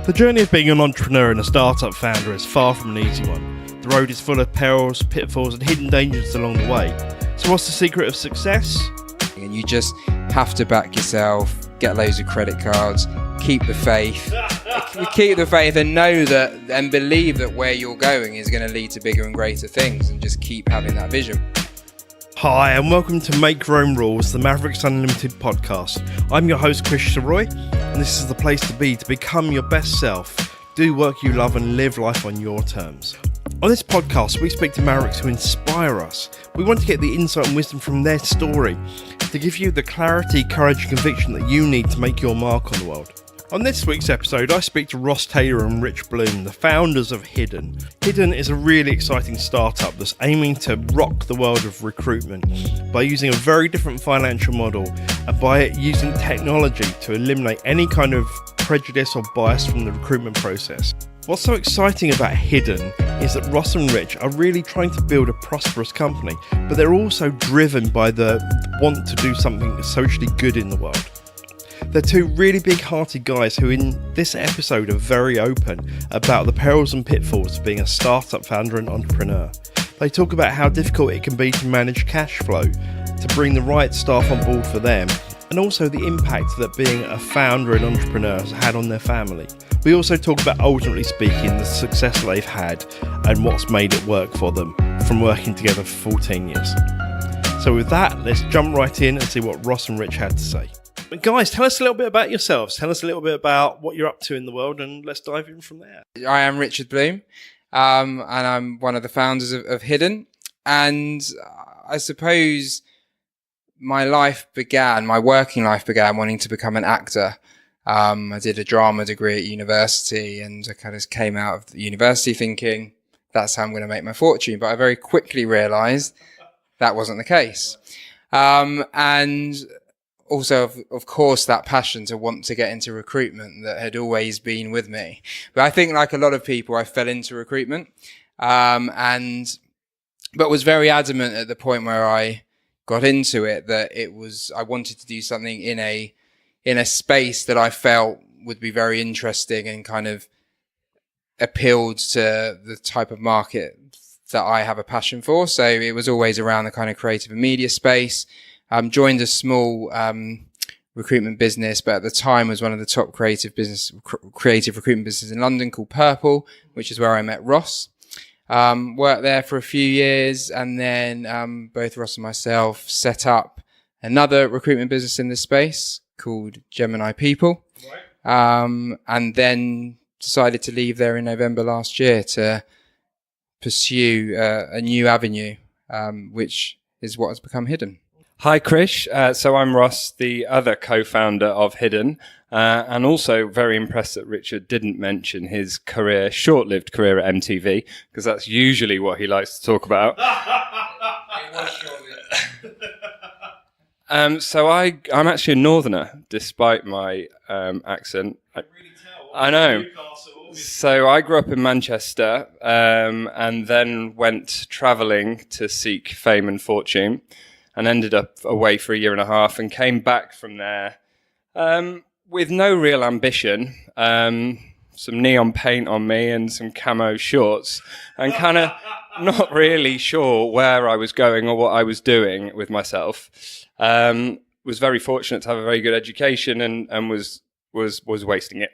The journey of being an entrepreneur and a startup founder is far from an easy one. The road is full of perils, pitfalls and hidden dangers along the way. So what's the secret of success? And you just have to back yourself, get loads of credit cards, keep the faith, and know that and believe that where you're going is going to lead to bigger and greater things, and just keep having that vision. Hi and welcome to Make Your Own Rules, the Mavericks Unlimited podcast. I'm your host Chris Roy, and this is the place to be to become your best self, do work you love and live life on your terms. On this podcast, we speak to Mavericks who inspire us. We want to get the insight and wisdom from their story to give you the clarity, courage and conviction that you need to make your mark on the world. On this week's episode, I speak to Ross Taylor and Rich Bloom, the founders of Hidden. Hidden is a really exciting startup that's aiming to rock the world of recruitment by using a very different financial model and by using technology to eliminate any kind of prejudice or bias from the recruitment process. What's so exciting about Hidden is that Ross and Rich are really trying to build a prosperous company, but they're also driven by the want to do something socially good in the world. They're two really big-hearted guys who in this episode are very open about the perils and pitfalls of being a startup founder and entrepreneur. They talk about how difficult it can be to manage cash flow, to bring the right staff on board for them, and also the impact that being a founder and entrepreneur has had on their family. We also talk about, ultimately speaking, the success they've had and what's made it work for them from working together for 14 years. So with that, let's jump right in and see what Ross and Rich had to say. But guys, tell us a little bit about yourselves. Tell us a little bit about what you're up to in the world, and let's dive in from there. I am Richard Bloom, and I'm one of the founders of Hidden. And I suppose my working life began wanting to become an actor. I did a drama degree at university, and I kind of came out of the university thinking that's how I'm going to make my fortune. But I very quickly realised that wasn't the case. And also, of course, that passion to want to get into recruitment that had always been with me. But I think, like a lot of people, I fell into recruitment, but was very adamant at the point where I got into it that I wanted to do something in a space that I felt would be very interesting and kind of appealed to the type of market that I have a passion for. So it was always around the kind of creative and media space. Joined a small recruitment business, but at the time was one of the top creative recruitment businesses in London called Purple, which is where I met Ross. Worked there for a few years, and then both Ross and myself set up another recruitment business in this space called Gemini People. Right. And then decided to leave there in November last year to pursue a new avenue, which is what has become Hidden. Hi, Krish. So I'm Ross, the other co-founder of Hidden, and also very impressed that Richard didn't mention his short-lived career at MTV, because that's usually what he likes to talk about. It was short-lived. So I'm actually a northerner, despite my accent. I can really tell. I know. So I grew up in Manchester, and then went travelling to seek fame and fortune, and ended up away for a year and a half, and came back from there with no real ambition, some neon paint on me and some camo shorts, and kind of not really sure where I was going or what I was doing with myself. Was very fortunate to have a very good education, and was wasting it.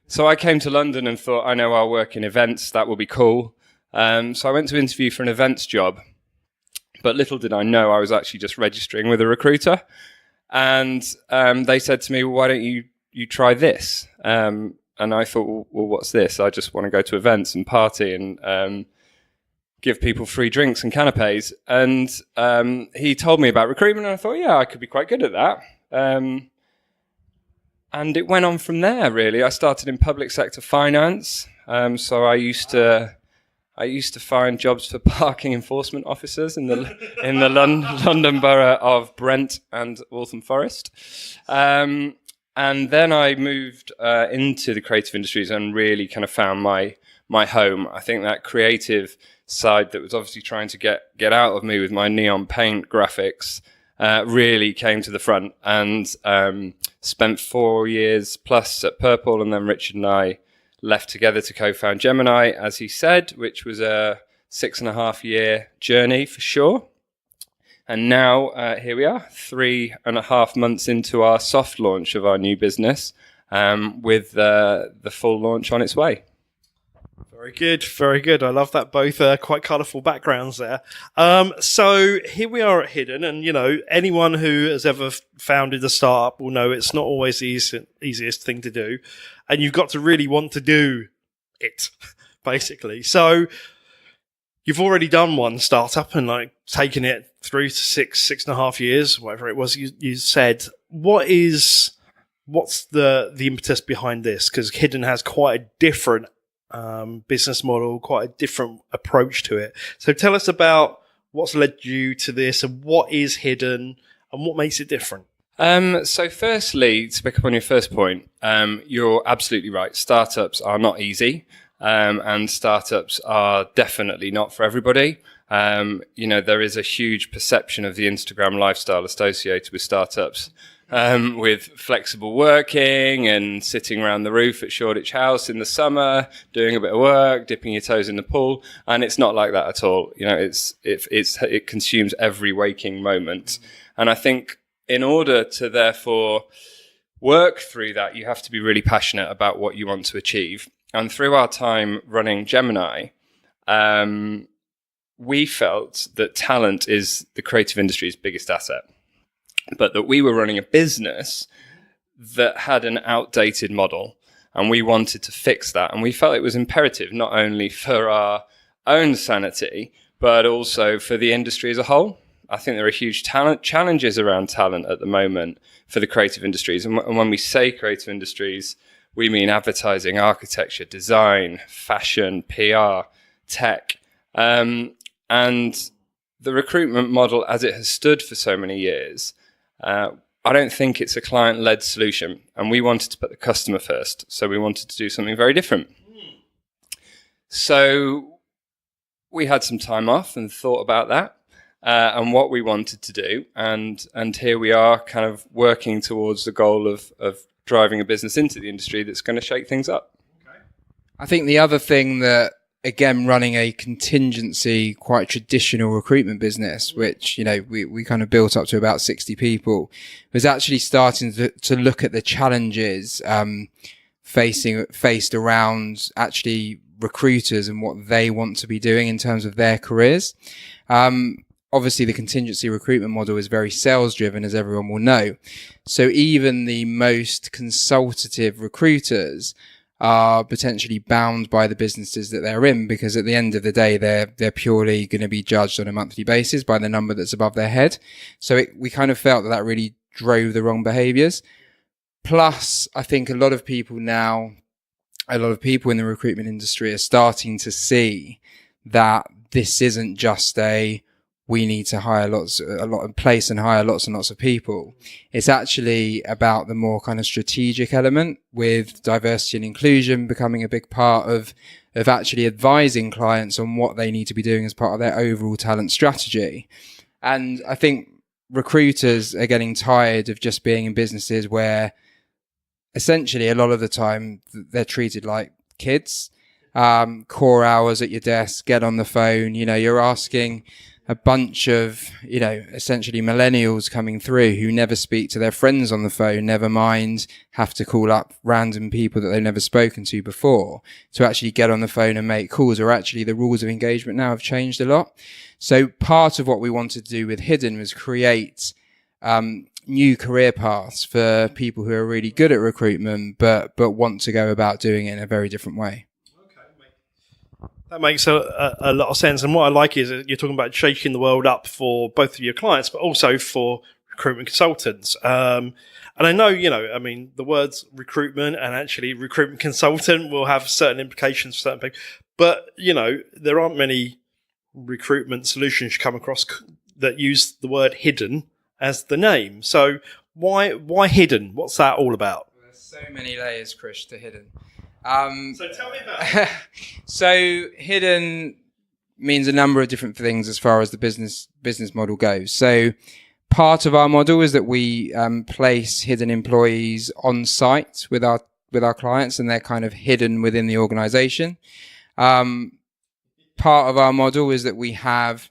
So I came to London and thought, I know I'll work in events, that will be cool. So I went to interview for an events job. But little did I know I was actually just registering with a recruiter. And they said to me, well, why don't you try this? And I thought, well, what's this? I just want to go to events and party and give people free drinks and canapes. And he told me about recruitment, and I thought, yeah, I could be quite good at that. And it went on from there, really. I started in public sector finance. So I used to find jobs for parking enforcement officers in the London borough of Brent and Waltham Forest. And then I moved into the creative industries and really kind of found my home. I think that creative side that was obviously trying to get out of me with my neon paint graphics really came to the front, and spent 4 years plus at Purple, and then Richard and I left together to co-found Gemini, as he said, which was a 6.5-year journey for sure. And now here we are, 3.5 months into our soft launch of our new business, with the full launch on its way. Very good, very good. I love that. Both quite colourful backgrounds there. So here we are at Hidden, and anyone who has ever founded a startup will know it's not always the easiest thing to do, and you've got to really want to do it, basically. So you've already done one startup and taken it through to 6.5 years, whatever it was you said. What's the impetus behind this? Because Hidden has quite a different business model, quite a different approach to it. So tell us about what's led you to this, and what is Hidden, and what makes it different. So firstly, to pick up on your first point, you're absolutely right. Startups are not easy, and startups are definitely not for everybody. There is a huge perception of the Instagram lifestyle associated with startups, with flexible working and sitting around the roof at Shoreditch House in the summer, doing a bit of work, dipping your toes in the pool. And it's not like that at all. It consumes every waking moment. And I think in order to therefore work through that, you have to be really passionate about what you want to achieve. And through our time running Gemini, we felt that talent is the creative industry's biggest asset, but that we were running a business that had an outdated model, and we wanted to fix that. And we felt it was imperative, not only for our own sanity, but also for the industry as a whole. I think there are huge challenges around talent at the moment for the creative industries. And when we say creative industries, we mean advertising, architecture, design, fashion, PR, tech. And the recruitment model, as it has stood for so many years, I don't think it's a client-led solution. And we wanted to put the customer first. So we wanted to do something very different. So we had some time off and thought about that. And what we wanted to do, and here we are, kind of working towards the goal of driving a business into the industry that's going to shake things up. Okay. I think the other thing that, again, running a contingency, quite traditional recruitment business, which we kind of built up to about 60 people, was actually starting to look at the challenges faced around actually recruiters and what they want to be doing in terms of their careers. Obviously, the contingency recruitment model is very sales driven, as everyone will know. So even the most consultative recruiters are potentially bound by the businesses that they're in, because at the end of the day, they're purely going to be judged on a monthly basis by the number that's above their head. So we kind of felt that really drove the wrong behaviors. Plus, I think a lot of people in the recruitment industry are starting to see that this isn't just we need to hire lots and lots of people. It's actually about the more kind of strategic element, with diversity and inclusion becoming a big part of actually advising clients on what they need to be doing as part of their overall talent strategy. And I think recruiters are getting tired of just being in businesses where essentially a lot of the time they're treated like kids. Core hours at your desk, get on the phone, you're asking a bunch of, essentially millennials coming through who never speak to their friends on the phone, never mind have to call up random people that they've never spoken to before to actually get on the phone and make calls. Or actually the rules of engagement now have changed a lot. So part of what we wanted to do with Hidden was create new career paths for people who are really good at recruitment, but want to go about doing it in a very different way. That makes a lot of sense. And what I like is that you're talking about shaking the world up for both of your clients, but also for recruitment consultants. And I know, the words recruitment and actually recruitment consultant will have certain implications for certain people. But, there aren't many recruitment solutions you come across that use the word hidden as the name. So why hidden? What's that all about? There's so many layers, Chris, to hidden. So tell me about it. So hidden means a number of different things as far as the business model goes. So Part of our model is that we place hidden employees on site with our clients, and they're kind of hidden within the organization. Part of our model is that we have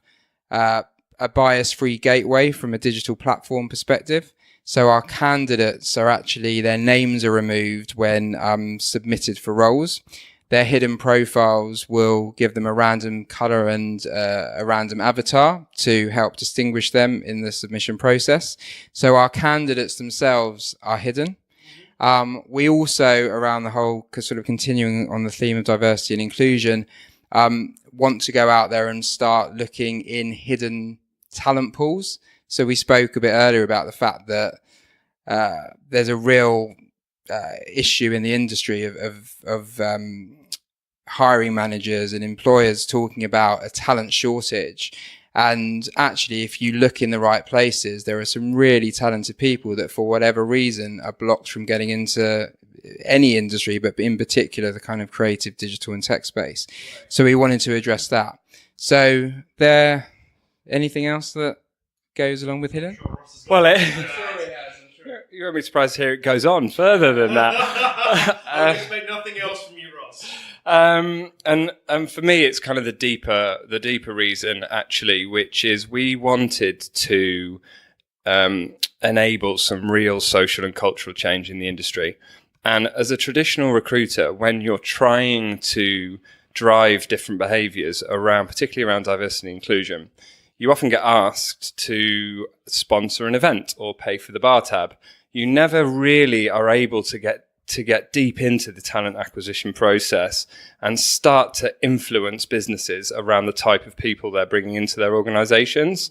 a bias-free gateway from a digital platform perspective. So our candidates are actually, their names are removed when submitted for roles. Their hidden profiles will give them a random color and a random avatar to help distinguish them in the submission process. So our candidates themselves are hidden. We also, around the whole sort of continuing on the theme of diversity and inclusion, want to go out there and start looking in hidden talent pools. So we spoke a bit earlier about the fact that there's a real issue in the industry of hiring managers and employers talking about a talent shortage. And actually, if you look in the right places, there are some really talented people that, for whatever reason, are blocked from getting into any industry, but in particular, the kind of creative, digital and tech space. So we wanted to address that. So anything else that goes along with hidden? Well, you won't be surprised to hear it goes on further than that. I expect nothing else from you, Ross. And for me, it's kind of the deeper reason, actually, which is we wanted to enable some real social and cultural change in the industry. And as a traditional recruiter, when you're trying to drive different behaviors particularly around diversity and inclusion, you often get asked to sponsor an event or pay for the bar tab. You never really are able to get deep into the talent acquisition process and start to influence businesses around the type of people they're bringing into their organizations.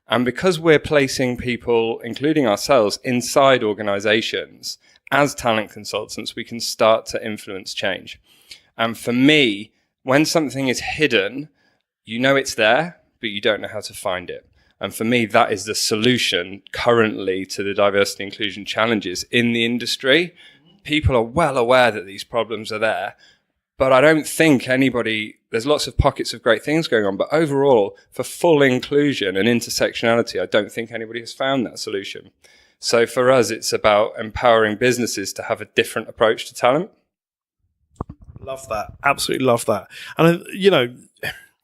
And because we're placing people, including ourselves, inside organizations as talent consultants, we can start to influence change. And for me, when something is hidden, you know it's there, but you don't know how to find it. And for me, that is the solution currently to the diversity and inclusion challenges in the industry. People are well aware that these problems are there, but I don't think there's lots of pockets of great things going on, but overall, for full inclusion and intersectionality, I don't think anybody has found that solution. So for us, it's about empowering businesses to have a different approach to talent. Love that. Absolutely love that. And,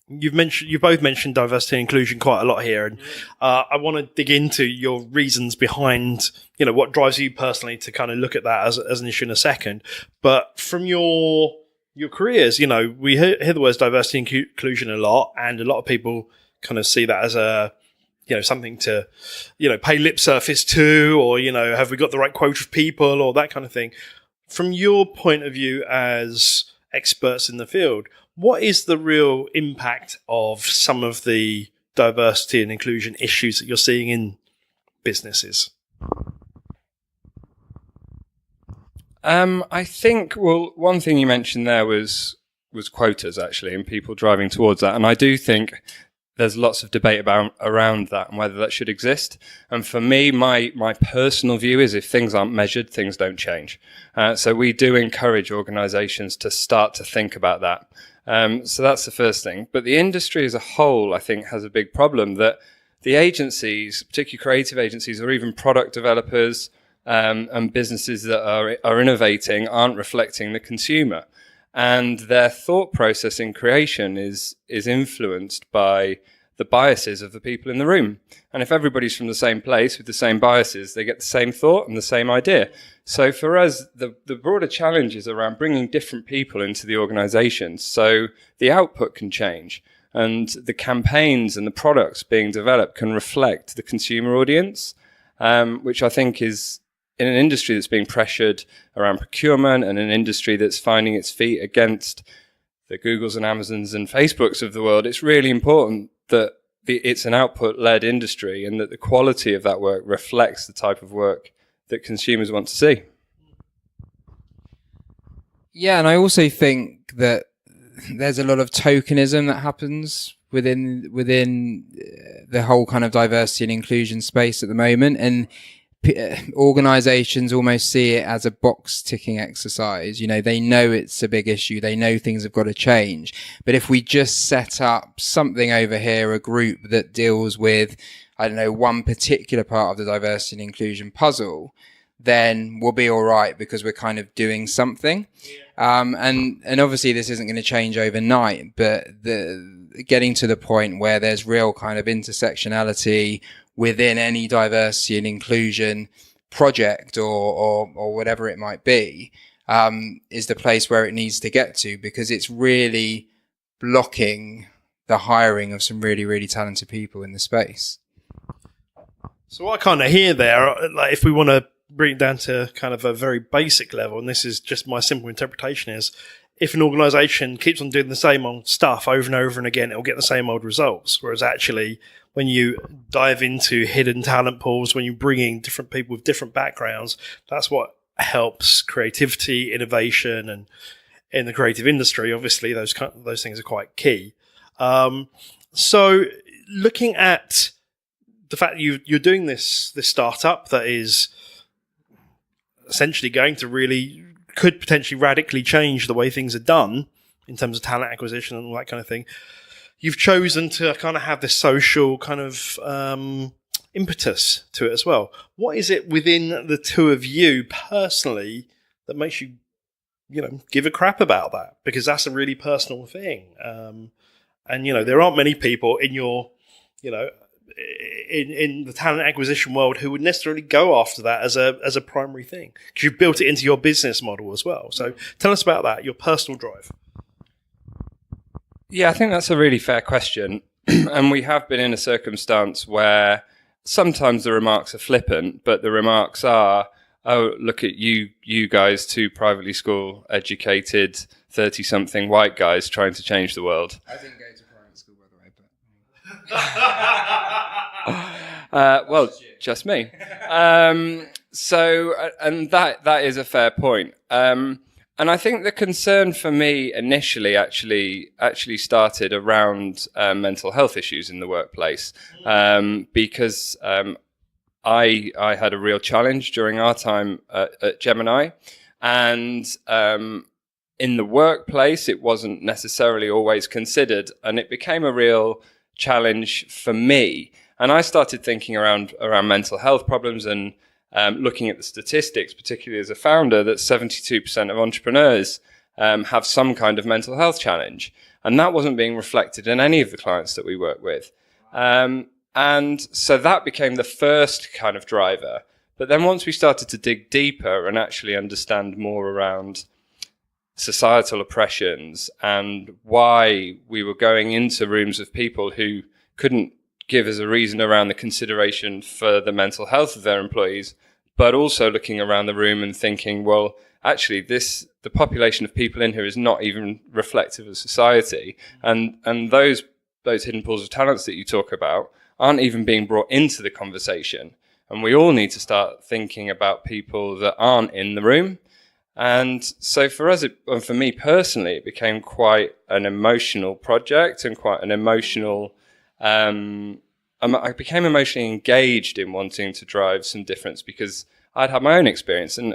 you've both mentioned diversity and inclusion quite a lot here. And I want to dig into your reasons behind, what drives you personally to kind of look at that as an issue in a second. But from your careers, we hear the words diversity and inclusion a lot, and a lot of people kind of see that as a, something to, pay lip service to, or, have we got the right quota of people or that kind of thing. From your point of view as experts in the field, what is the real impact of some of the diversity and inclusion issues that you're seeing in businesses? I think, one thing you mentioned there was quotas, actually, and people driving towards that. And I do think there's lots of debate around that and whether that should exist. And for me, my personal view is if things aren't measured, things don't change. So we do encourage organizations to start to think about that. So that's the first thing. But the industry as a whole, I think, has a big problem that the agencies, particularly creative agencies or even product developers and businesses that are innovating, aren't reflecting the consumer. And their thought process in creation is influenced by the biases of the people in the room. And if everybody's from the same place with the same biases, they get the same thought and the same idea. So for us, the broader challenge is around bringing different people into the organization so the output can change and the campaigns and the products being developed can reflect the consumer audience, which I think is in an industry that's being pressured around procurement and an industry that's finding its feet against the Googles and Amazons and Facebooks of the world. It's really important that it's an output-led industry and that the quality of that work reflects the type of work that consumers want to see. Yeah, and I also think that there's a lot of tokenism that happens within the whole kind of diversity and inclusion space at the moment, and organizations almost see it as a box ticking exercise. They know it's a big issue. They know things have got to change. But if we just set up something over here, a group that deals with I don't know, one particular part of the diversity and inclusion puzzle, then we'll be all right because we're kind of doing something. And obviously this isn't going to change overnight, but getting to the point where there's real kind of intersectionality within any diversity and inclusion project or whatever it might be, is the place where it needs to get to, because it's really blocking the hiring of some really, really talented people in the space. So what I kind of hear there, like if we want to bring it down to kind of a very basic level, and this is just my simple interpretation, is if an organisation keeps on doing the same old stuff over and over and again, it'll get the same old results. Whereas actually, when you dive into hidden talent pools, when you bring in different people with different backgrounds, that's what helps creativity, innovation, and in the creative industry, obviously, those things are quite key. So looking at the fact that you're doing this startup that is essentially going to could potentially radically change the way things are done in terms of talent acquisition and all that kind of thing, you've chosen to kind of have this social kind of impetus to it as well. What is it within the two of you personally that makes you, give a crap about that? Because that's a really personal thing. And, there aren't many people in your, in the talent acquisition world who would necessarily go after that as a primary thing, because you've built it into your business model as well. So tell us about that, your personal drive. Yeah, I think that's a really fair question. And we have been in a circumstance where sometimes the remarks are flippant, but the remarks are, oh, look at you guys, two privately school educated 30-something white guys trying to change the world. I didn't go to private school, by the way, but... well, just me. So, and that is a fair point. And I think the concern for me initially actually started around mental health issues in the workplace, because I had a real challenge during our time at Gemini, and in the workplace it wasn't necessarily always considered, and it became a real challenge for me. And I started thinking around mental health problems and looking at the statistics, particularly as a founder, that 72% of entrepreneurs have some kind of mental health challenge. And that wasn't being reflected in any of the clients that we work with. And so that became the first kind of driver. But then once we started to dig deeper and actually understand more around societal oppressions and why we were going into rooms of people who couldn't give us a reason around the consideration for the mental health of their employees, but also looking around the room and thinking, well, actually, the population of people in here is not even reflective of society. And those hidden pools of talents that you talk about aren't even being brought into the conversation. And we all need to start thinking about people that aren't in the room. And so for us, and for me personally, it became quite an emotional project and quite an emotional... I became emotionally engaged in wanting to drive some difference because I'd had my own experience. And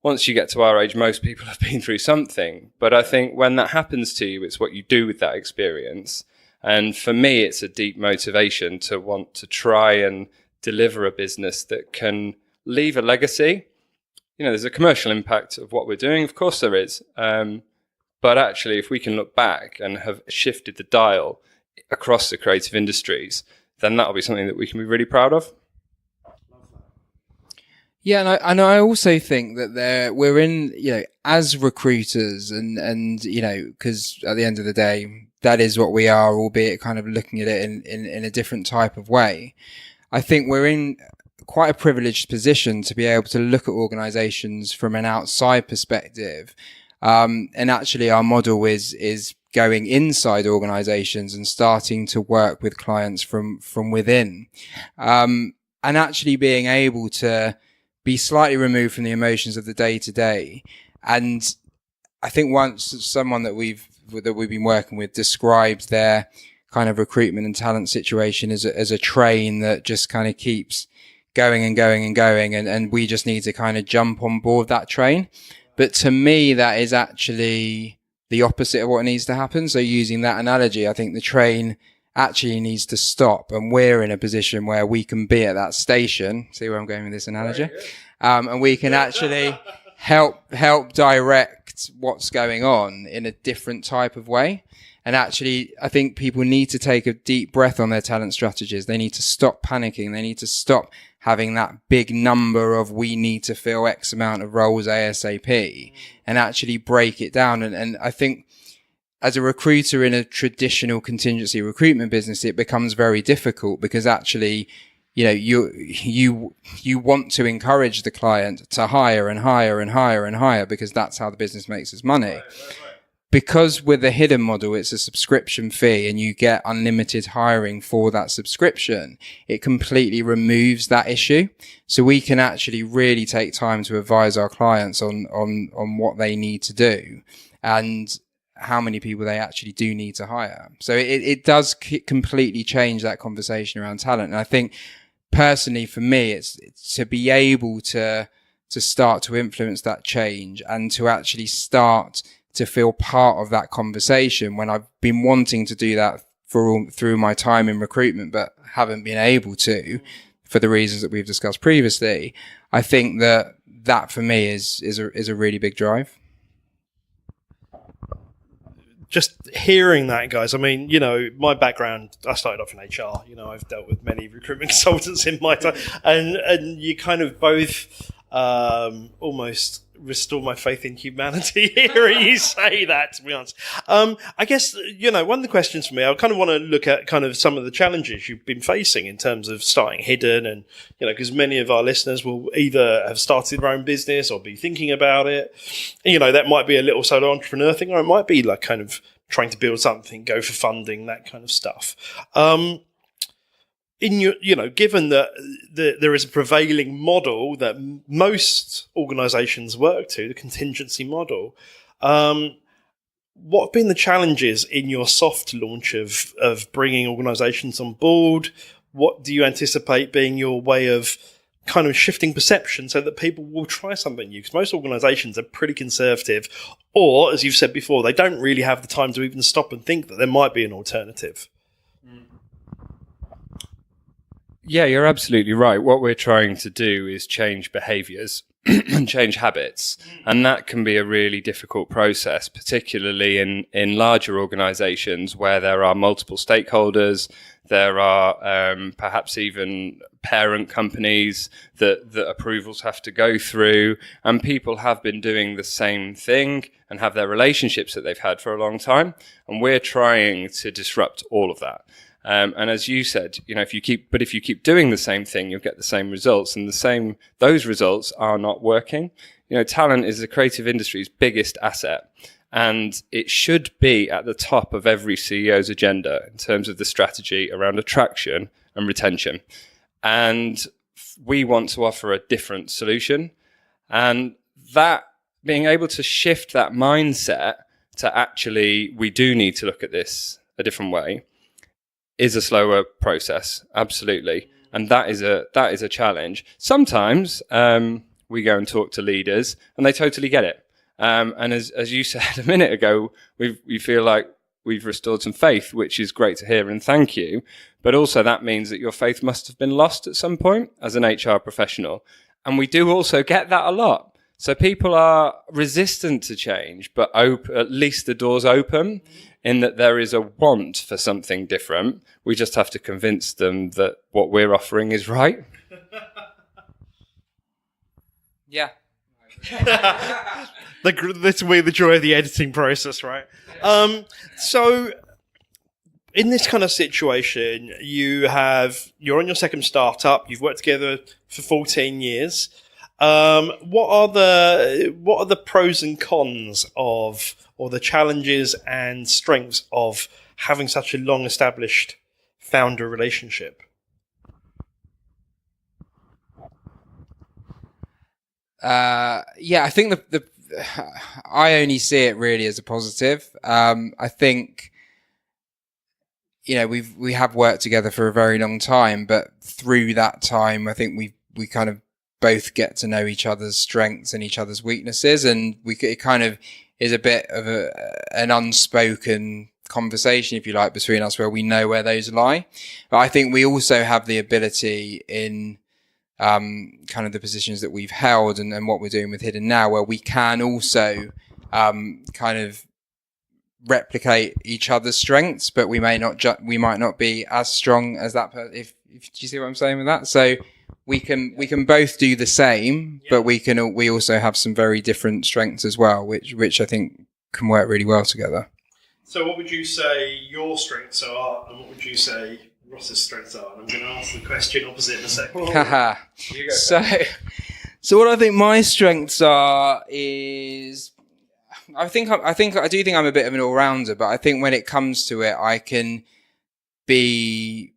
once you get to our age, most people have been through something. But I think when that happens to you, it's what you do with that experience. And for me, it's a deep motivation to want to try and deliver a business that can leave a legacy. There's a commercial impact of what we're doing. Of course there is. But actually, if we can look back and have shifted the dial across the creative industries, then that'll be something that we can be really proud of. Yeah, and I also think that we're in, as recruiters and because at the end of the day, that is what we are, albeit kind of looking at it in a different type of way. I think we're in quite a privileged position to be able to look at organizations from an outside perspective. And actually our model is going inside organizations and starting to work with clients from within. And actually being able to be slightly removed from the emotions of the day to day. And I think once someone that we've been working with described their kind of recruitment and talent situation as a train that just kind of keeps going and going and going. And we just need to kind of jump on board that train. But to me, that is actually the opposite of what needs to happen. So using that analogy, I think the train actually needs to stop. And we're in a position where we can be at that station. See where I'm going with this analogy? And we can actually help direct what's going on in a different type of way. And actually, I think people need to take a deep breath on their talent strategies. They need to stop panicking. They need to stop having that big number of we need to fill X amount of roles ASAP and actually break it down. And I think as a recruiter in a traditional contingency recruitment business, it becomes very difficult because actually, you know, you want to encourage the client to hire and hire and hire and hire because that's how the business makes its money. Right. Because with the hidden model, it's a subscription fee and you get unlimited hiring for that subscription. It completely removes that issue. So we can actually really take time to advise our clients on what they need to do and how many people they actually do need to hire. So it does completely change that conversation around talent. And I think personally for me, it's to be able to start to influence that change and to actually start to feel part of that conversation when I've been wanting to do that through my time in recruitment, but haven't been able to for the reasons that we've discussed previously. I think that for me is a really big drive. Just hearing that, guys, I mean, you know, my background, I started off in HR. You know, I've dealt with many recruitment consultants in my time, and you kind of both almost restore my faith in humanity hearing you say that, to be honest. I guess, you know, one of the questions for me, I kind of want to look at kind of some of the challenges you've been facing in terms of starting Hidden and, you know, because many of our listeners will either have started their own business or be thinking about it. You know, that might be a little solo entrepreneur thing, or it might be like kind of trying to build something, go for funding, that kind of stuff. Given that there is a prevailing model that most organisations work to, the contingency model, what have been the challenges in your soft launch of bringing organisations on board? What do you anticipate being your way of kind of shifting perception so that people will try something new? Because most organisations are pretty conservative, or, as you've said before, they don't really have the time to even stop and think that there might be an alternative. Yeah, you're absolutely right. What we're trying to do is change behaviours and change habits. And that can be a really difficult process, particularly in larger organisations where there are multiple stakeholders. There are perhaps even parent companies that approvals have to go through. And people have been doing the same thing and have their relationships that they've had for a long time. And we're trying to disrupt all of that. And as you said, you know, if you keep doing the same thing, you'll get the same results, and those results are not working. You know, talent is the creative industry's biggest asset, and it should be at the top of every CEO's agenda in terms of the strategy around attraction and retention. And we want to offer a different solution, and that being able to shift that mindset to actually, we do need to look at this a different way, is a slower process, absolutely, and that is a challenge. Sometimes we go and talk to leaders, and they totally get it. And as you said a minute ago, we feel like we've restored some faith, which is great to hear, and thank you. But also that means that your faith must have been lost at some point as an HR professional, and we do also get that a lot. So people are resistant to change, but at least the door's open. In that there is a want for something different. We just have to convince them that what we're offering is right. Yeah. This will be the joy of the editing process, right? So in this kind of situation, you're on your second startup, you've worked together for 14 years. What are the pros and cons of, or the challenges and strengths of having such a long established founder relationship? I think I only see it really as a positive. I think, you know, we have worked together for a very long time, but through that time, I think we kind of both get to know each other's strengths and each other's weaknesses, and it kind of is a bit of an unspoken conversation, if you like, between us where we know where those lie. But I think we also have the ability in kind of the positions that we've held and what we're doing with Hidden now, where we can also kind of replicate each other's strengths, but we might not be as strong as that person. If do you see what I'm saying with that? So we can both do the same, but we also have some very different strengths as well, which I think can work really well together. So what would you say your strengths are, and what would you say Ross's strengths are? And I'm going to ask the question opposite in a second. So what I think my strengths are is, I do think I'm a bit of an all-rounder, but I think when it comes to it, I can be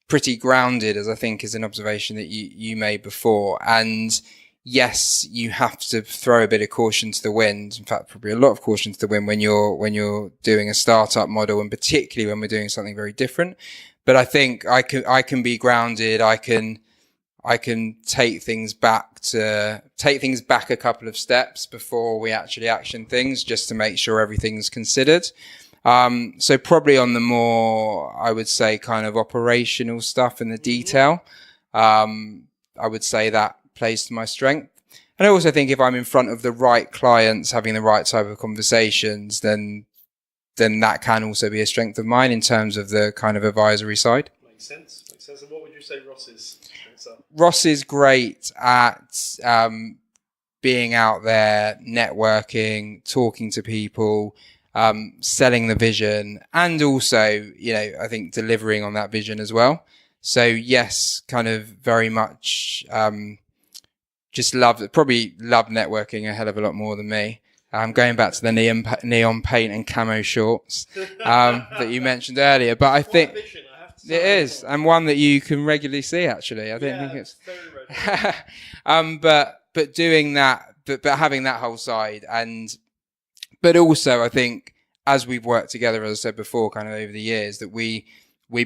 pretty grounded, as I think is an observation that you made before. And yes, you have to throw a bit of caution to the wind. In fact, probably a lot of caution to the wind when you're doing a startup model, and particularly when we're doing something very different. But I think I can be grounded. I can take things back a couple of steps before we actually action things, just to make sure everything's considered. So probably on the more, I would say, kind of operational stuff in the detail, I would say that plays to my strength. And I also think if I'm in front of the right clients, having the right type of conversations, then that can also be a strength of mine in terms of the kind of advisory side. Makes sense. And what would you say Ross's strengths are? Ross is great at being out there, networking, talking to people, selling the vision, and also, I think delivering on that vision as well. So yes, kind of very much just love networking a hell of a lot more than me. Going back to the neon paint and camo shorts that you mentioned earlier, but I think it is, and one that you can regularly see. Actually, I don't think it's. But doing that, but having that whole side, but also I think as we've worked together, as I said before, kind of over the years, that we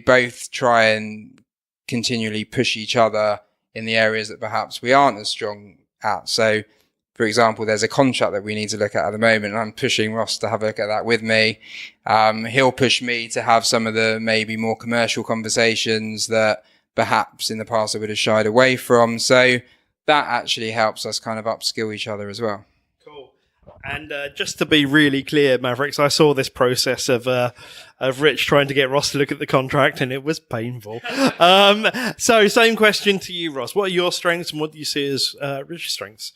both try and continually push each other in the areas that perhaps we aren't as strong at. So, for example, there's a contract that we need to look at the moment, and I'm pushing Ross to have a look at that with me. He'll push me to have some of the maybe more commercial conversations that perhaps in the past I would have shied away from. So that actually helps us kind of upskill each other as well. Cool. And just to be really clear, Mavericks, I saw this process of Rich trying to get Ross to look at the contract, and it was painful. So same question to you, Ross. What are your strengths, and what do you see as Rich's strengths?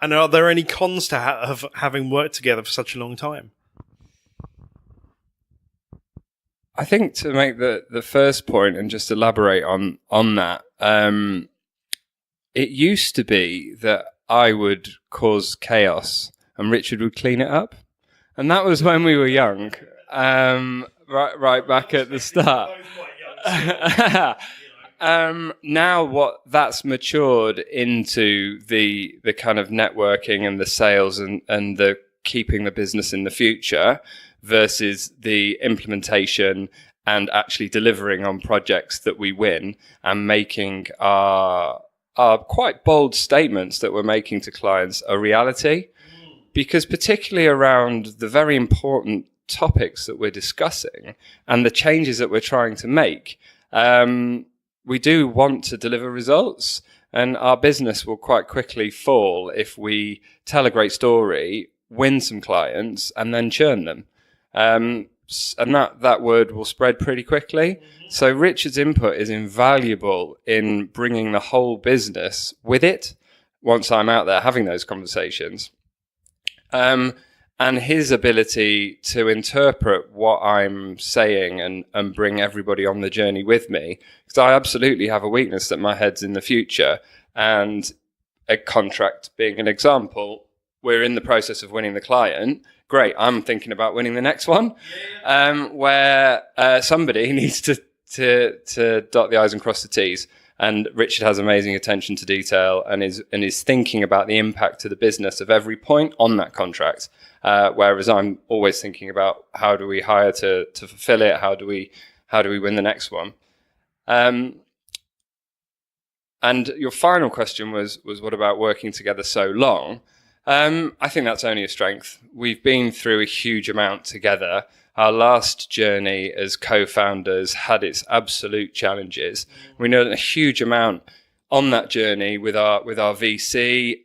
And are there any cons to having worked together for such a long time? I think to make the first point and just elaborate on that, it used to be that I would cause chaos and Richard would clean it up. And that was when we were young, right back at the start. Now what that's matured into the kind of networking and the sales and the keeping the business in the future versus the implementation and actually delivering on projects that we win and making our quite bold statements that we're making to clients a reality. Because particularly around the very important topics that we're discussing and the changes that we're trying to make, we do want to deliver results, and our business will quite quickly fall if we tell a great story, win some clients, and then churn them. And that word will spread pretty quickly. So Richard's input is invaluable in bringing the whole business with it once I'm out there having those conversations. And his ability to interpret what I'm saying and bring everybody on the journey with me. Because I absolutely have a weakness that my head's in the future. And a contract being an example, we're in the process of winning the client. Great, I'm thinking about winning the next one. Where somebody needs to dot the I's and cross the T's. And Richard has amazing attention to detail and is thinking about the impact to the business of every point on that contract. Whereas I'm always thinking about how do we hire to fulfill it? How do we win the next one? And your final question was what about working together so long? I think that's only a strength. We've been through a huge amount together. Our last journey as co-founders had its absolute challenges. We know a huge amount on that journey with our VC,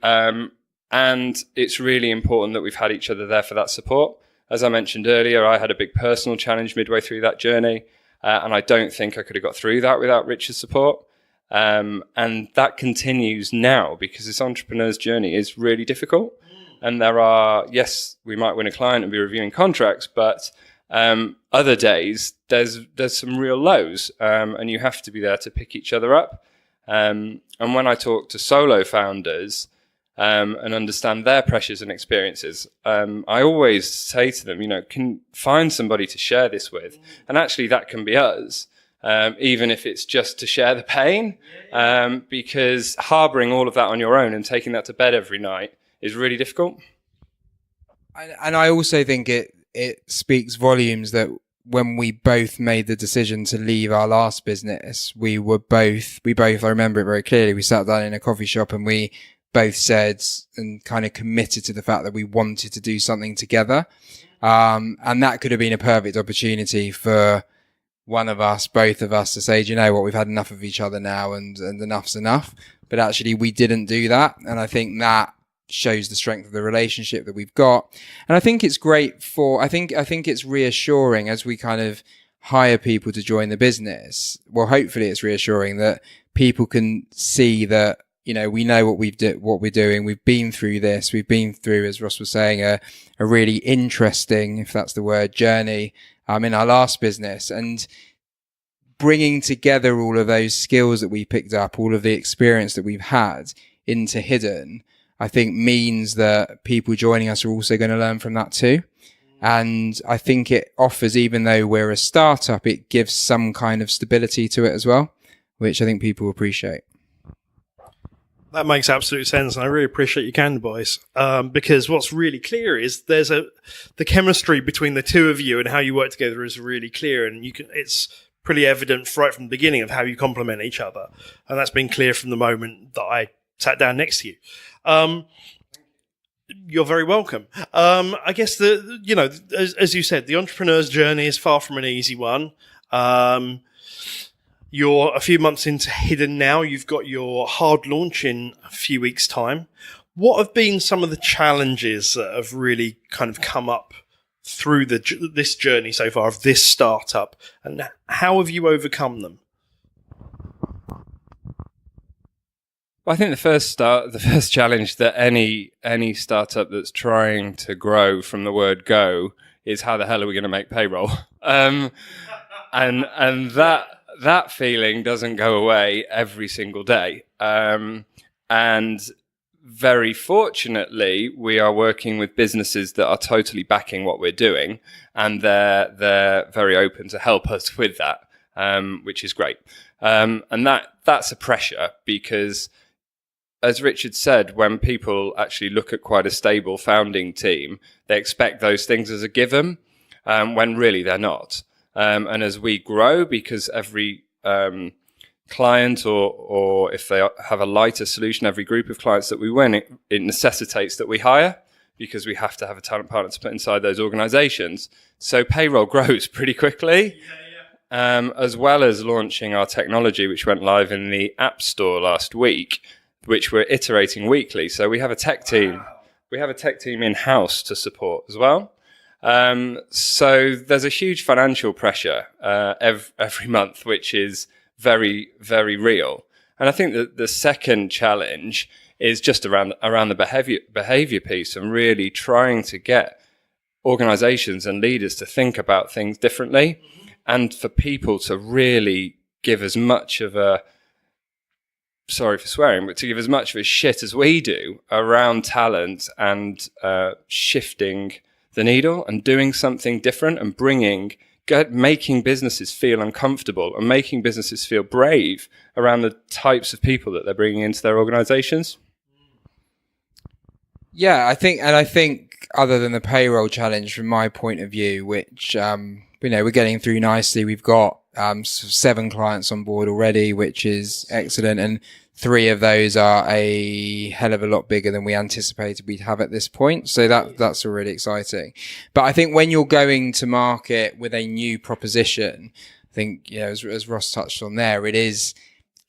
and it's really important that we've had each other there for that support. As I mentioned earlier, I had a big personal challenge midway through that journey, and I don't think I could have got through that without Richard's support. And that continues now because this entrepreneur's journey is really difficult. And there are, yes, we might win a client and be reviewing contracts, but other days there's some real lows, and you have to be there to pick each other up. And when I talk to solo founders and understand their pressures and experiences, I always say to them, can find somebody to share this with. And actually that can be us. Even if it's just to share the pain, because harboring all of that on your own and taking that to bed every night is really difficult. And I also think it speaks volumes that when we both made the decision to leave our last business, we both, I remember it very clearly, we sat down in a coffee shop and we both said and kind of committed to the fact that we wanted to do something together. And that could have been a perfect opportunity for one of us, both of us, to say, do you know what, we've had enough of each other now and enough's enough. But actually we didn't do that. And I think that shows the strength of the relationship that we've got. And I think it's great I think it's reassuring as we kind of hire people to join the business. Well, hopefully it's reassuring that people can see that, we know what we're doing. We've been through this. We've been through, as Ross was saying, a really interesting, if that's the word, journey in our last business, and bringing together all of those skills that we picked up, all of the experience that we've had into Hidden, I think means that people joining us are also going to learn from that too. And I think it offers, even though we're a startup, it gives some kind of stability to it as well, which I think people appreciate. That makes absolute sense, and I really appreciate your candid, boys. Because what's really clear is the chemistry between the two of you and how you work together is really clear, and it's pretty evident right from the beginning of how you complement each other, and that's been clear from the moment that I sat down next to you. You're very welcome. I guess as you said, the entrepreneur's journey is far from an easy one. You're a few months into Hidden now. You've got your hard launch in a few weeks' time. What have been some of the challenges that have really kind of come up through this journey so far of this startup, and how have you overcome them? Well, I think the first challenge that any startup that's trying to grow from the word go is, how the hell are we going to make payroll? And that feeling doesn't go away every single day. And very fortunately, we are working with businesses that are totally backing what we're doing, and they're very open to help us with that, which is great. And that's a pressure, because, as Richard said, when people actually look at quite a stable founding team, they expect those things as a given, when really they're not. And as we grow, because every client or if they have a lighter solution, every group of clients that we win, it necessitates that we hire, because we have to have a talent partner to put inside those organizations. So payroll grows pretty quickly, as well as launching our technology, which went live in the App Store last week, which we're iterating weekly. So we have a tech team. We have a tech team in-house to support as well. So there's a huge financial pressure every month, which is very, very real. And I think that the second challenge is just around the behavior piece, and really trying to get organizations and leaders to think about things differently, and for people to really give as much of a, sorry for swearing, but to give as much of a shit as we do around talent and shifting the needle and doing something different, and making businesses feel uncomfortable and making businesses feel brave around the types of people that they're bringing into their organizations. Yeah, I think other than the payroll challenge, from my point of view, which we're getting through nicely. We've got 7 clients on board already, which is excellent, and 3 of those are a hell of a lot bigger than we anticipated we'd have at this point. So that's really exciting. But I think when you're going to market with a new proposition, I think, as Ross touched on there, it is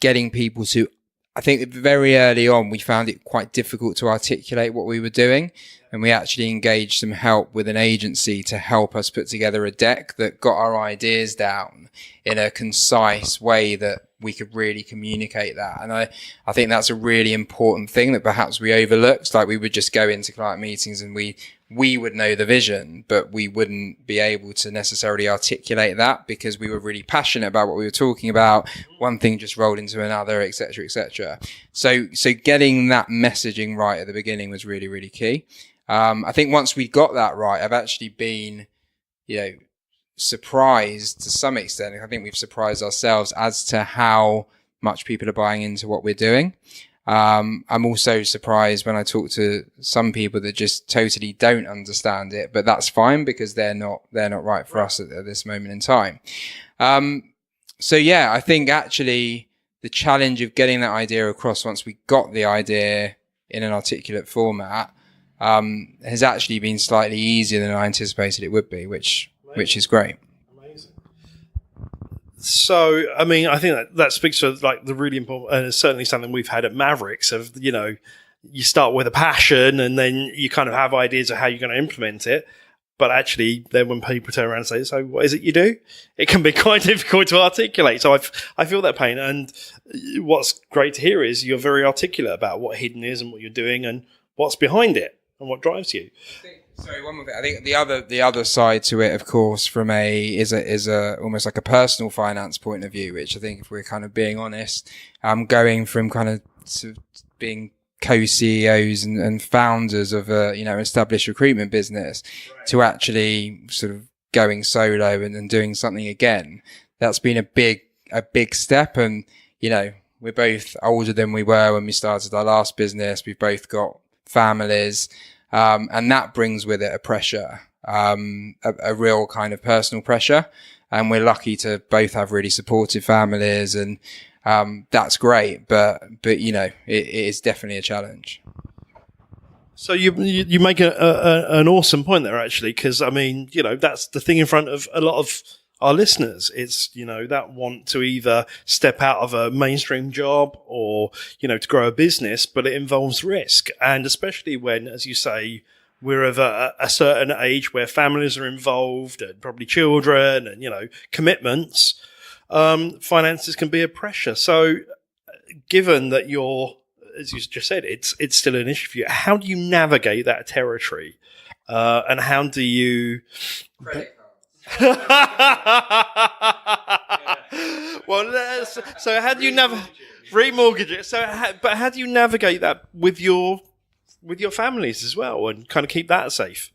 getting people to, I think very early on, we found it quite difficult to articulate what we were doing. And we actually engaged some help with an agency to help us put together a deck that got our ideas down in a concise way that we could really communicate that. And I think that's a really important thing that perhaps we overlooked. Like, we would just go into client meetings and we would know the vision, but we wouldn't be able to necessarily articulate that because we were really passionate about what we were talking about. One thing just rolled into another, et cetera, et cetera. So getting that messaging right at the beginning was really, really key. I think once we got that right, I've actually been, surprised to some extent. I think we've surprised ourselves as to how much people are buying into what we're doing. I'm also surprised when I talk to some people that just totally don't understand it, but that's fine because they're not right for us at this moment in time. I think actually the challenge of getting that idea across once we got the idea in an articulate format has actually been slightly easier than I anticipated it would be, which is great. Amazing. So, I mean, I think that speaks to like the really important, and it's certainly something we've had at Mavericks of, you start with a passion and then you kind of have ideas of how you're going to implement it. But actually, then when people turn around and say, so what is it you do? It can be quite difficult to articulate. So I feel that pain. And what's great to hear is you're very articulate about what Hidden is and what you're doing and what's behind it and what drives you. Sorry, one more thing. I think the other side to it, of course, from is almost like a personal finance point of view, which I think, if we're kind of being honest, going from kind of being co-CEOs and founders of a established recruitment business to actually sort of going solo and doing something again, that's been a big step. And we're both older than we were when we started our last business. We've both got families, and that brings with it a pressure, a real kind of personal pressure. And we're lucky to both have really supportive families, and that's great. But it is definitely a challenge. So you make an awesome point there, actually, because I mean, that's the thing in front of a lot of our listeners. It's that want to either step out of a mainstream job or to grow a business, but it involves risk, and especially when, as you say, we're of a certain age where families are involved and probably children and commitments. Finances can be a pressure. So, given that you're, as you just said, it's still an issue for you. How do you navigate that territory, and how do you? Well, so how do you remortgage it? But how do you navigate that with your families as well, and kind of keep that safe?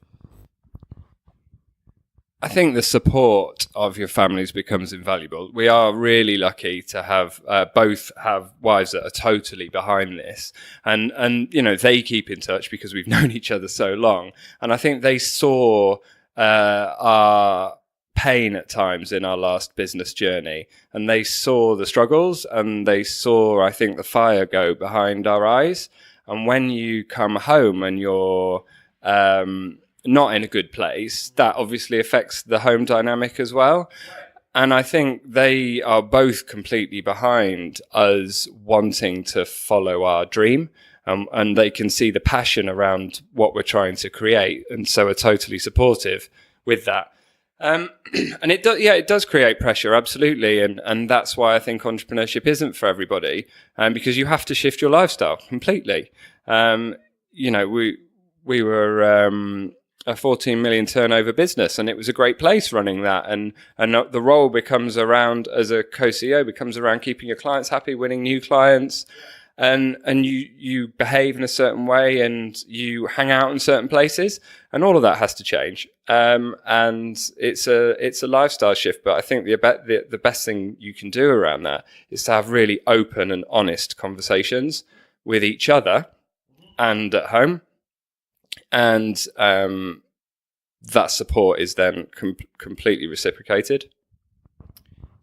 I think the support of your families becomes invaluable. We are really lucky to have both have wives that are totally behind this, and they keep in touch because we've known each other so long, and I think they saw our pain at times in our last business journey, and they saw the struggles, and they saw, I think, the fire go behind our eyes. And when you come home and you're not in a good place, that obviously affects the home dynamic as well. And I think they are both completely behind us wanting to follow our dream, and they can see the passion around what we're trying to create, and so are totally supportive with that. And it does create pressure, absolutely. And that's why I think entrepreneurship isn't for everybody, because you have to shift your lifestyle completely. We were a 14 million turnover business, and it was a great place running that. And the role becomes around, as a co-CEO, becomes around keeping your clients happy, winning new clients. And you behave in a certain way, and you hang out in certain places, and all of that has to change. And it's a lifestyle shift. But I think the best thing you can do around that is to have really open and honest conversations with each other and at home, and that support is then completely reciprocated.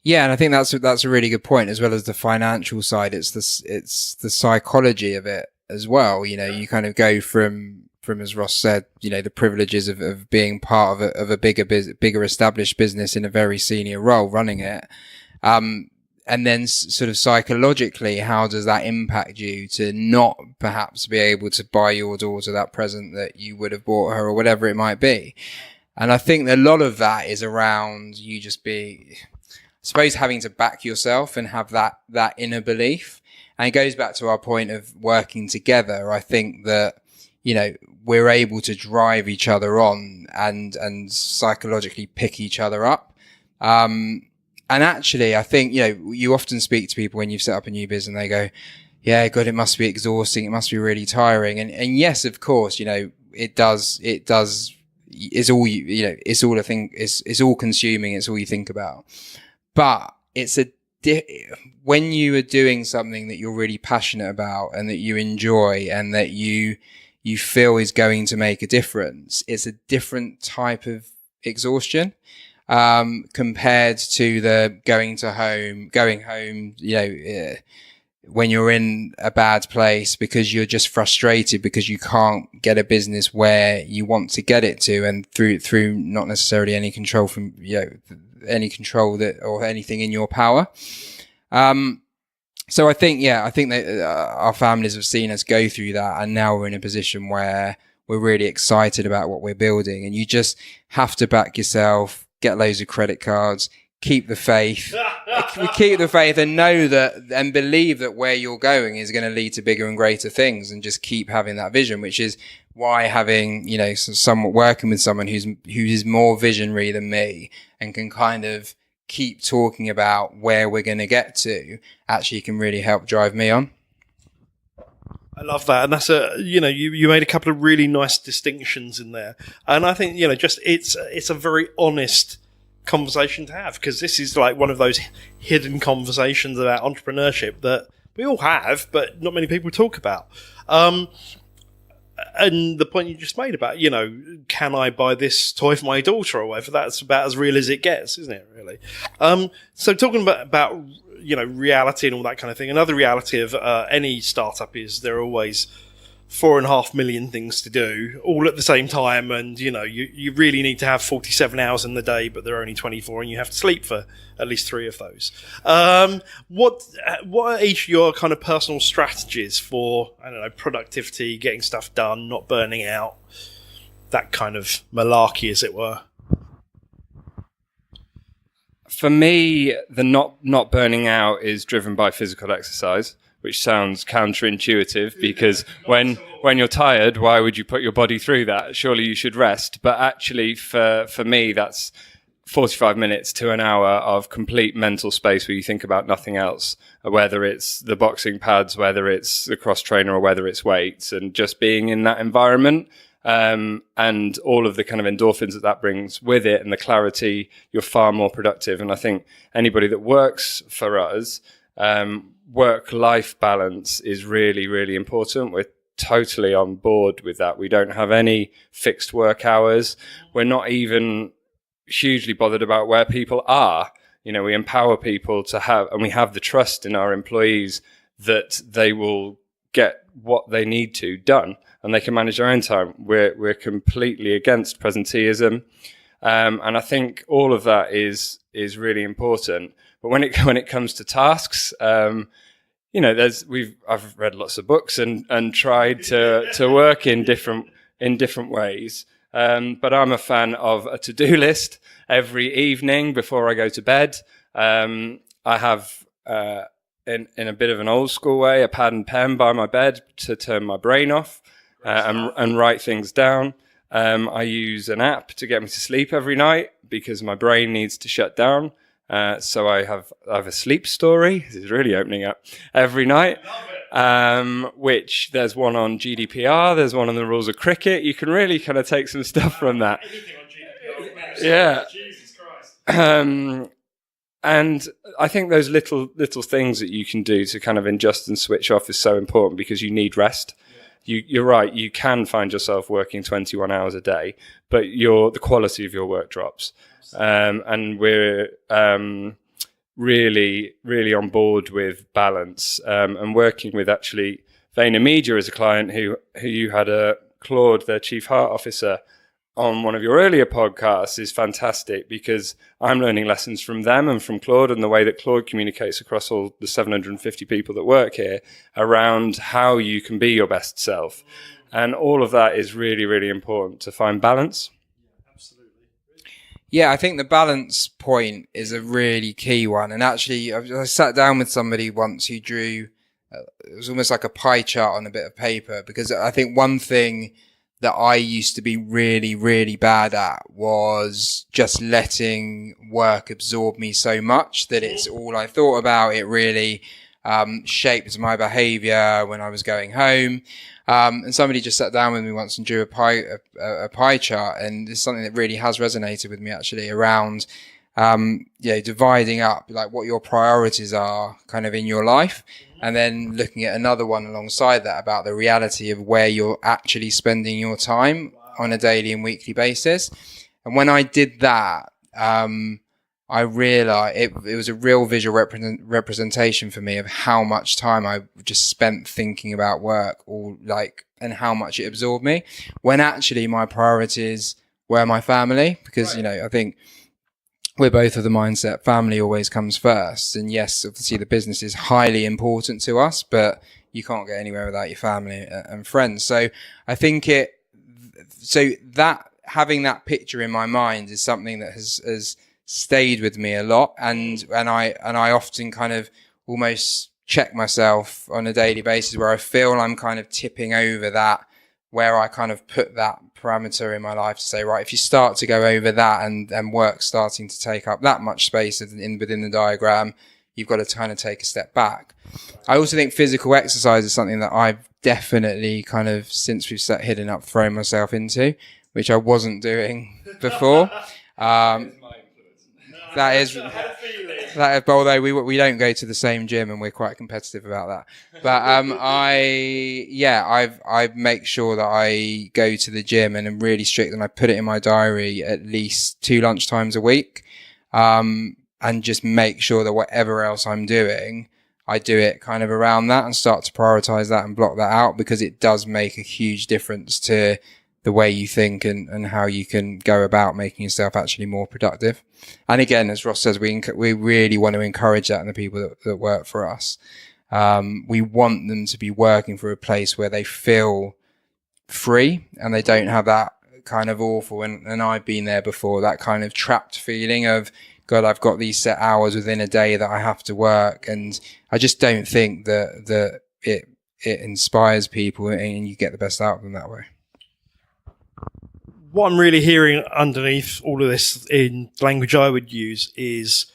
Yeah, and I think that's a really good point, as well as the financial side. It's the psychology of it as well. You know, you kind of go from as Ross said, you know, the privileges of being part of a bigger established business in a very senior role, running it. And then sort of psychologically, how does that impact you to not perhaps be able to buy your daughter that present that you would have bought her, or whatever it might be? And I think a lot of that is around you just I suppose, having to back yourself and have that inner belief. And it goes back to our point of working together. I think that, you know, we're able to drive each other on and psychologically pick each other up. And actually, I think, you know, you often speak to people when you've set up a new business and they go, yeah, God, it must be exhausting. It must be really tiring. And yes, of course, you know, it does. It's all, you know, it's all a thing. It's all consuming. It's all you think about. But when you are doing something that you're really passionate about and that you enjoy and that you feel is going to make a difference, it's a different type of exhaustion. Compared to the going home, you know, when you're in a bad place because you're just frustrated because you can't get a business where you want to get it to, and through not necessarily any control from, you know, any control that or anything in your power. So I think that our families have seen us go through that, and now we're in a position where we're really excited about what we're building, and you just have to back yourself. Get loads of credit cards, keep the faith, and know that and believe that where you're going is going to lead to bigger and greater things, and just keep having that vision, which is why having, you know, somewhat working with someone who is more visionary than me and can kind of keep talking about where we're going to get to actually can really help drive me on. I love that. And that's you made a couple of really nice distinctions in there. And I think, you know, just it's a very honest conversation to have, because this is like one of those hidden conversations about entrepreneurship that we all have, but not many people talk about. And the point you just made about, you know, can I buy this toy for my daughter or whatever, that's about as real as it gets, isn't it, really? So talking about you know, reality and all that kind of thing. Another reality of any startup is there are always 4.5 million things to do all at the same time, and you know, you really need to have 47 hours in the day, but there are only 24, and you have to sleep for at least 3 of those. What are each of your kind of personal strategies for, I don't know, productivity, getting stuff done, not burning out, that kind of malarkey, as it were? For me, the not burning out is driven by physical exercise, which sounds counterintuitive, because when you're tired, why would you put your body through that? Surely you should rest. But actually, for me, that's 45 minutes to an hour of complete mental space where you think about nothing else, whether it's the boxing pads, whether it's the cross trainer, or whether it's weights, and just being in that environment. And all of the kind of endorphins that brings with it, and the clarity, you're far more productive. And I think anybody that works for us, work-life balance is really, really important. We're totally on board with that. We don't have any fixed work hours. We're not even hugely bothered about where people are. You know, we empower people to have, and we have the trust in our employees that they will get what they need to done, and they can manage their own time. We're completely against presenteeism, and I think all of that is really important. But when it comes to tasks, you know, I've read lots of books and tried to work in different ways. But I'm a fan of a to-do list every evening before I go to bed. I have in a bit of an old school way, a pad and pen by my bed to turn my brain off and write things down. I use an app to get me to sleep every night because my brain needs to shut down. So I have a sleep story. This is really opening up every night. Which there's one on GDPR. There's one on the rules of cricket. You can really kind of take some stuff from that. Anything on GDPR. Yeah. Jesus Christ. And I think those little things that you can do to kind of adjust and switch off is so important, because you need rest. Yeah. You're right. You can find yourself working 21 hours a day, but the quality of your work drops. And we're really, really on board with balance, and working with actually VaynerMedia as a client who you had Claude, their chief heart officer, on one of your earlier podcasts is fantastic, because I'm learning lessons from them and from Claude, and the way that Claude communicates across all the 750 people that work here around how you can be your best self. And all of that is really, really important to find balance. Yeah, I think the balance point is a really key one. And actually, I sat down with somebody once who drew, it was almost like a pie chart on a bit of paper, because I think one thing that I used to be really, really bad at was just letting work absorb me so much that it's all I thought about. It really shaped my behavior when I was going home. And somebody just sat down with me once and drew a pie chart, and it's something that really has resonated with me actually around, dividing up like what your priorities are kind of in your life, and then looking at another one alongside that about the reality of where you're actually spending your time on a daily and weekly basis. And when I did that, I realized it was a real visual representation for me of how much time I just spent thinking about work, and how much it absorbed me, when actually my priorities were my family. Because, I think we're both of the mindset family always comes first. And yes, obviously the business is highly important to us, but you can't get anywhere without your family and friends. So I think that having that picture in my mind is something that has stayed with me a lot, and I often kind of almost check myself on a daily basis where I feel I'm kind of tipping over that, where I kind of put that parameter in my life to say, right, if you start to go over that and work starting to take up that much space within the diagram, you've got to kind of take a step back. I also think physical exercise is something that I've definitely kind of, since we've set Hidden Up, thrown myself into, which I wasn't doing before. That is, although we don't go to the same gym and we're quite competitive about that. But I make sure that I go to the gym and I'm really strict, and I put it in my diary at least 2 lunchtimes a week, and just make sure that whatever else I'm doing, I do it kind of around that and start to prioritize that and block that out, because it does make a huge difference to the way you think and how you can go about making yourself actually more productive. And again, as Ross says, we really want to encourage that in the people that work for us. We want them to be working for a place where they feel free and they don't have that kind of awful, and I've been there before, that kind of trapped feeling of, God, I've got these set hours within a day that I have to work. And I just don't think that it inspires people and you get the best out of them that way. What I'm really hearing underneath all of this in language I would use is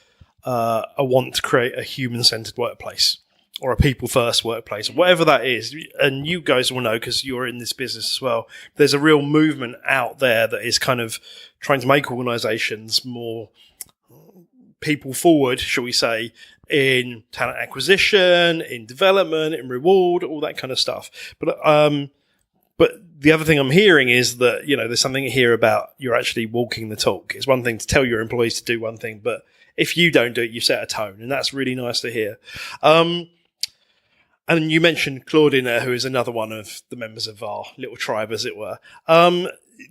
a want to create a human-centered workplace, or a people-first workplace, whatever that is. And you guys will know, because you're in this business as well, there's a real movement out there that is kind of trying to make organisations more people-forward, shall we say, in talent acquisition, in development, in reward, all that kind of stuff. But the other thing I'm hearing is that, there's something here about you're actually walking the talk. It's one thing to tell your employees to do one thing, but if you don't do it, you set a tone, and that's really nice to hear. And you mentioned Claude in there, who is another one of the members of our little tribe, as it were.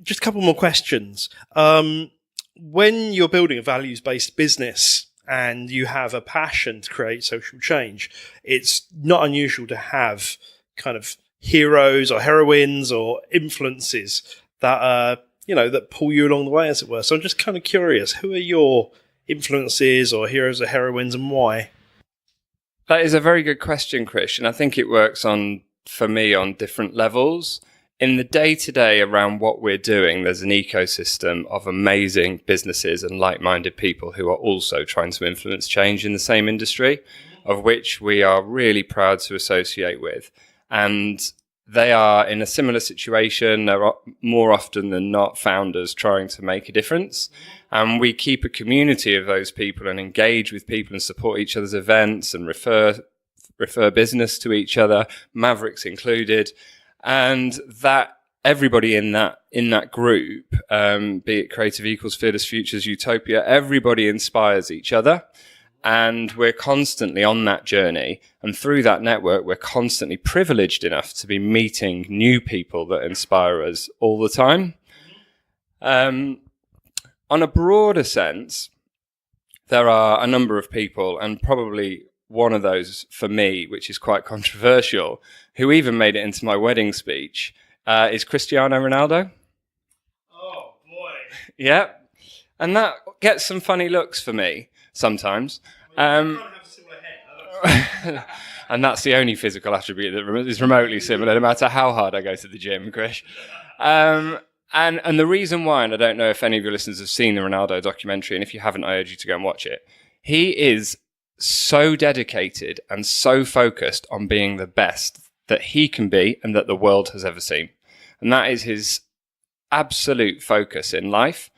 Just a couple more questions. When you're building a values-based business and you have a passion to create social change, it's not unusual to have kind of heroes or heroines or influences that that pull you along the way, as it were. So I'm just kind of curious, who are your influences or heroes or heroines, and why? That is a very good question, Chris, and I think it works for me on different levels. In the day-to-day around what we're doing, there's an ecosystem of amazing businesses and like-minded people who are also trying to influence change in the same industry, of which we are really proud to associate with. And they are in a similar situation. They're more often than not founders trying to make a difference. And we keep a community of those people and engage with people and support each other's events and refer business to each other, Mavericks included. And that everybody in that group, be it Creative Equals, Fearless Futures, Utopia, everybody inspires each other. And we're constantly on that journey. And through that network, we're constantly privileged enough to be meeting new people that inspire us all the time. On a broader sense, there are a number of people, and probably one of those for me, which is quite controversial, who even made it into my wedding speech, is Cristiano Ronaldo. Oh, boy. Yeah. And that gets some funny looks for me sometimes. Have a similar head. And that's the only physical attribute that is remotely similar, no matter how hard I go to the gym, Krish. And the reason why, and I don't know if any of your listeners have seen the Ronaldo documentary, and if you haven't, I urge you to go and watch it. He is so dedicated and so focused on being the best that he can be and that the world has ever seen. And that is his absolute focus in life.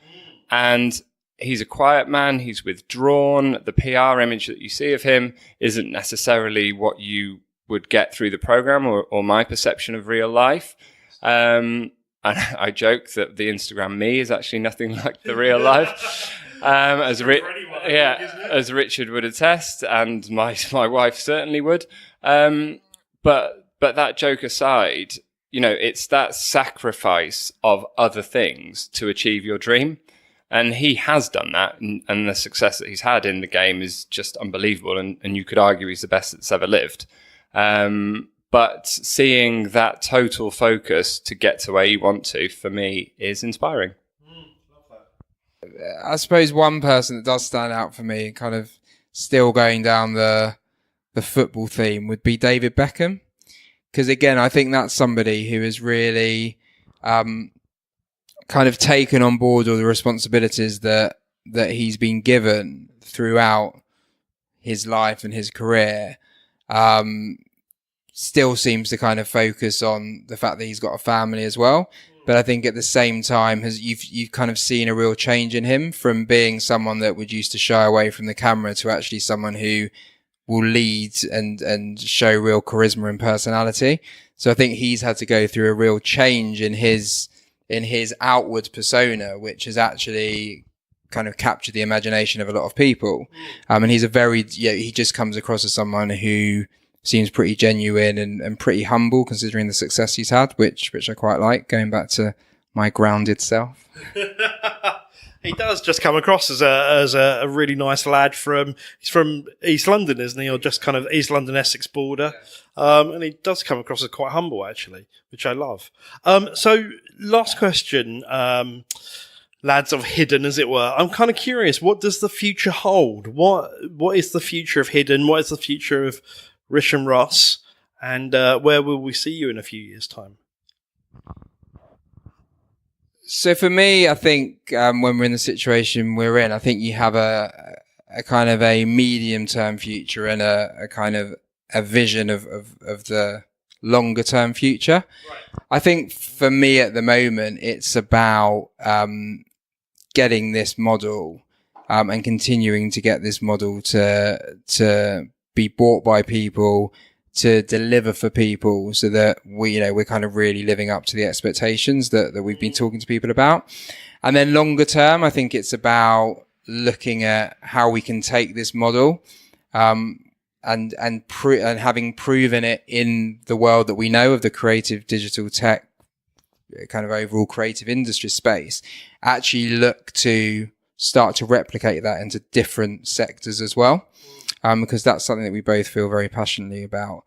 And he's a quiet man. He's withdrawn. The PR image that you see of him isn't necessarily what you would get through the program or my perception of real life. And I joke that the Instagram me is actually nothing like the real life, as Richard would attest, and my wife certainly would. But that joke aside, it's that sacrifice of other things to achieve your dream. And he has done that, and the success that he's had in the game is just unbelievable. And you could argue he's the best that's ever lived. But seeing that total focus to get to where you want to, for me, is inspiring. Love that. I suppose one person that does stand out for me, kind of still going down the football theme, would be David Beckham. Because again, I think that's somebody who has really kind of taken on board all the responsibilities that he's been given throughout his life and his career. Still seems to kind of focus on the fact that he's got a family as well. But I think at the same time, you've kind of seen a real change in him from being someone that would used to shy away from the camera to actually someone who will lead and show real charisma and personality. So I think he's had to go through a real change in his outward persona, which has actually kind of captured the imagination of a lot of people. And he's he just comes across as someone who seems pretty genuine and pretty humble considering the success he's had, which I quite like, going back to my grounded self. He does just come across as a really nice lad he's from East London, isn't he? Or just kind of East London, Essex border. And he does come across as quite humble, actually, which I love. So last question, lads of Hidden, as it were. I'm kind of curious, what does the future hold? What is the future of Hidden? What is the future of Rish and Ross, and where will we see you in a few years' time? So for me, I think when we're in the situation we're in, I think you have a kind of a medium-term future and a kind of a vision of the longer-term future. Right. I think for me at the moment, it's about getting this model and continuing to get this model to be bought by people, to deliver for people, so that we're kind of really living up to the expectations that we've been talking to people about. And then longer term, I think it's about looking at how we can take this model and having proven it in the world that we know of the creative digital tech kind of overall creative industry space, actually look to start to replicate that into different sectors as well. Because that's something that we both feel very passionately about.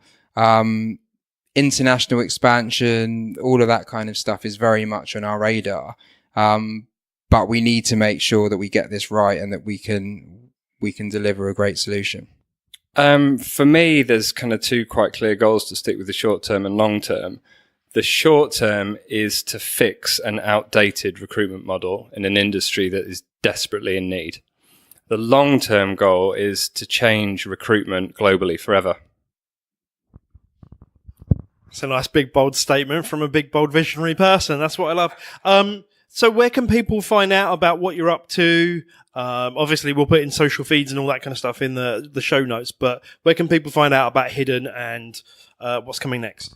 International expansion, all of that kind of stuff is very much on our radar. But we need to make sure that we get this right and that we can deliver a great solution. For me, there's kind of two quite clear goals to stick with: the short term and long term. The short term is to fix an outdated recruitment model in an industry that is desperately in need. The long-term goal is to change recruitment globally forever. It's a nice big bold statement from a big bold visionary person. That's what I love. So where can people find out about what you're up to? Obviously we'll put in social feeds and all that kind of stuff in the show notes, but where can people find out about Hidden and what's coming next?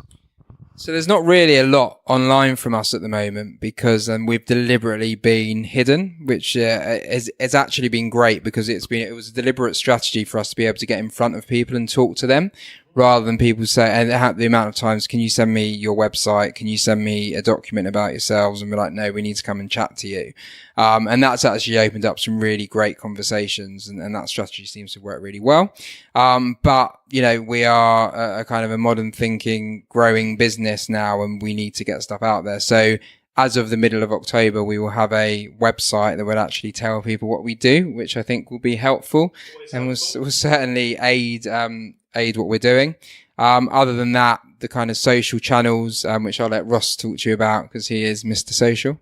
So there's not really a lot online from us at the moment because we've deliberately been hidden, which has actually been great because it was a deliberate strategy for us to be able to get in front of people and talk to them, rather than people say, and the amount of times, can you send me your website? Can you send me a document about yourselves? And we're like, no, we need to come and chat to you. And that's actually opened up some really great conversations, and that strategy seems to work really well. But, we are a kind of a modern thinking, growing business now, and we need to get stuff out there. So as of the middle of October, we will have a website that will actually tell people what we do, which I think will be helpful and will certainly aid what we're doing. Other than that, the kind of social channels, which I'll let Ross talk to you about because he is Mr. Social.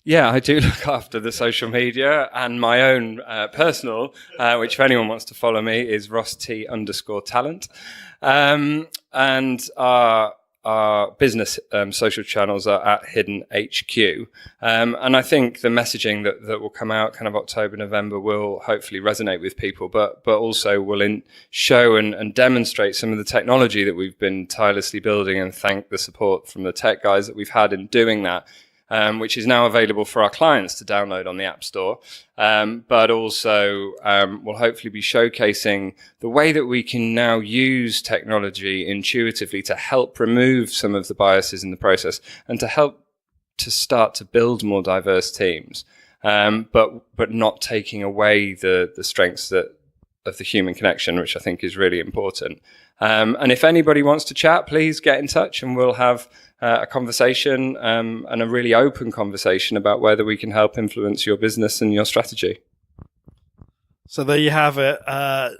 Yeah, I do look after the social media and my own personal, which if anyone wants to follow me is RossT_talent. And our business social channels are at Hidden HQ. And I think the messaging that will come out kind of October, November will hopefully resonate with people, but also will show and demonstrate some of the technology that we've been tirelessly building, and thank the support from the tech guys that we've had in doing that. Which is now available for our clients to download on the App Store, but also will hopefully be showcasing the way that we can now use technology intuitively to help remove some of the biases in the process and to help to start to build more diverse teams, but not taking away the strengths of the human connection, which I think is really important. And if anybody wants to chat, please get in touch and we'll have a conversation and a really open conversation about whether we can help influence your business and your strategy. So there you have it,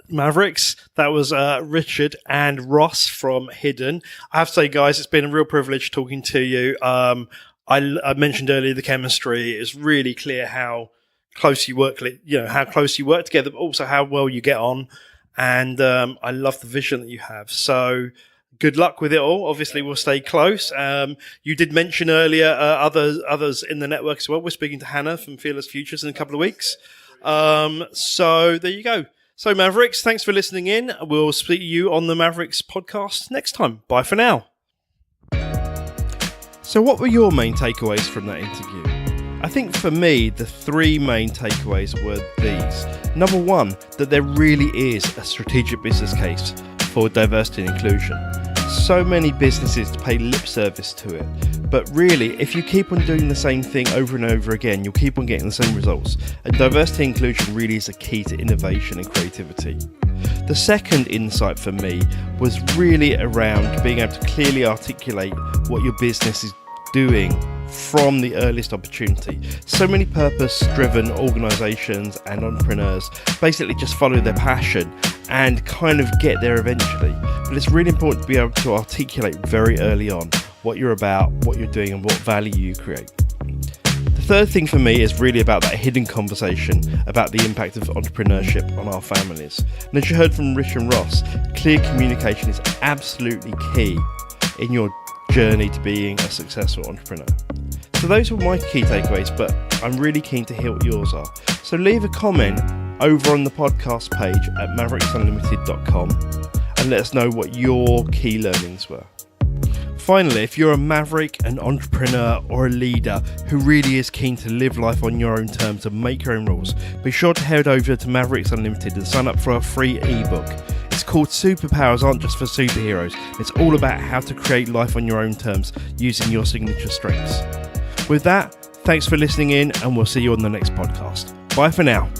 Mavericks. That was Richard and Ross from Hidden. I have to say, guys, it's been a real privilege talking to you. I mentioned earlier the chemistry. It's really clear how close you work, how close you work together, but also how well you get on. And I love the vision that you have. So good luck with it all. Obviously, we'll stay close. You did mention earlier others in the network as well. We're speaking to Hannah from Fearless Futures in a couple of weeks. So there you go. So Mavericks, thanks for listening in. We'll speak to you on the Mavericks podcast next time. Bye for now. So what were your main takeaways from that interview? I think for me, the three main takeaways were these. Number one, that there really is a strategic business case for diversity and inclusion. So many businesses pay lip service to it, but really, if you keep on doing the same thing over and over again, you'll keep on getting the same results. And diversity and inclusion really is a key to innovation and creativity. The second insight for me was really around being able to clearly articulate what your business is doing from the earliest opportunity. So many purpose-driven organisations and entrepreneurs basically just follow their passion and kind of get there eventually. But it's really important to be able to articulate very early on what you're about, what you're doing, and what value you create. The third thing for me is really about that hidden conversation about the impact of entrepreneurship on our families. And as you heard from Rich and Ross, clear communication is absolutely key in your journey to being a successful entrepreneur. So those were my key takeaways, but I'm really keen to hear what yours are. So leave a comment over on the podcast page at mavericsunlimited.com and let us know what your key learnings were. Finally, if you're a maverick, an entrepreneur or a leader who really is keen to live life on your own terms and make your own rules, be sure to head over to Mavericks Unlimited and sign up for our free ebook. It's called Superpowers Aren't Just for Superheroes. It's all about how to create life on your own terms using your signature strengths. With that, thanks for listening in and we'll see you on the next podcast. Bye for now.